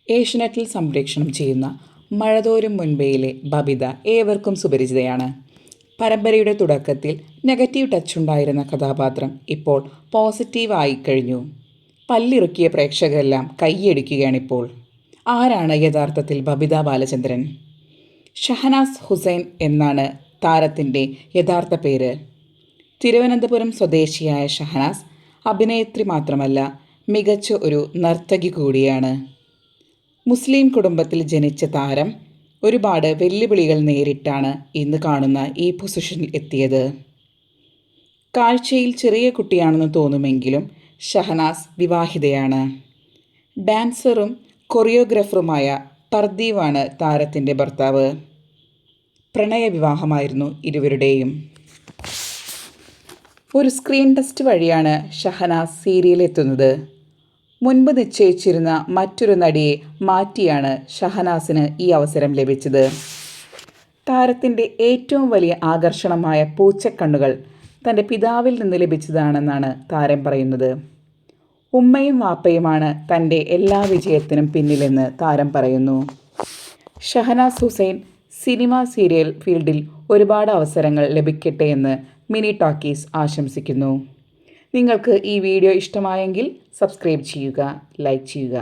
ഏഷ്യനെറ്റിൽ സംപ്രേഷണം ചെയ്യുന്ന മഴതോരും മുൻപേയിലെ ബബിത ഏവർക്കും സുപരിചിതയാണ്. പരമ്പരയുടെ തുടക്കത്തിൽ നെഗറ്റീവ് ടച്ചുണ്ടായിരുന്ന കഥാപാത്രം ഇപ്പോൾ പോസിറ്റീവ് ആയിക്കഴിഞ്ഞു. പല്ലിറുക്കിയ പ്രേക്ഷകരെല്ലാം കൈയടിക്കുകയാണിപ്പോൾ. ആരാണ് യഥാർത്ഥത്തിൽ ബബിത ബാലചന്ദ്രൻ? ഷഹനാസ് ഹുസൈൻ എന്നാണ് താരത്തിൻ്റെ യഥാർത്ഥ പേര്. തിരുവനന്തപുരം സ്വദേശിയായ ഷഹനാസ് അഭിനേത്രി മാത്രമല്ല, മികച്ച ഒരു നർത്തകി കൂടിയാണ്. മുസ്ലിം കുടുംബത്തിൽ ജനിച്ച താരം ഒരുപാട് വെല്ലുവിളികൾ നേരിട്ടാണ് ഇന്ന് കാണുന്ന ഈ പൊസിഷനിൽ എത്തിയത്. കാഴ്ചയിൽ ചെറിയ കുട്ടിയാണെന്ന് തോന്നുമെങ്കിലും ഷഹനാസ് വിവാഹിതയാണ്. ഡാൻസറും കൊറിയോഗ്രാഫറുമായ പർദീവാണ് താരത്തിൻ്റെ ഭർത്താവ്. പ്രണയവിവാഹമായിരുന്നു ഇരുവരുടെയും. ഒരു സ്ക്രീൻ ടെസ്റ്റ് വഴിയാണ് ഷഹനാസ് സീരിയലെത്തുന്നത്. മുൻപ് നിശ്ചയിച്ചിരുന്ന മറ്റൊരു നടിയെ മാറ്റിയാണ് ഷഹനാസിന് ഈ അവസരം ലഭിച്ചത്. താരത്തിൻ്റെ ഏറ്റവും വലിയ ആകർഷണമായ പൂച്ചക്കണ്ണുകൾ തൻ്റെ പിതാവിൽ നിന്ന് ലഭിച്ചതാണെന്നാണ് താരം പറയുന്നത്. ഉമ്മയും വാപ്പയുമാണ് തൻ്റെ എല്ലാ വിജയത്തിനും പിന്നിലെന്ന് താരം പറയുന്നു. ഷഹനാസ് ഹുസൈൻ സിനിമ സീരിയൽ ഫീൽഡിൽ ഒരുപാട് അവസരങ്ങൾ ലഭിക്കട്ടെ എന്ന് മിനി ടോക്കീസ് ആശംസിക്കുന്നു. നിങ്ങൾക്ക് ഈ വീഡിയോ ഇഷ്ടമായെങ്കിൽ സബ്സ്ക്രൈബ് ചെയ്യുക, ലൈക്ക് ചെയ്യുക.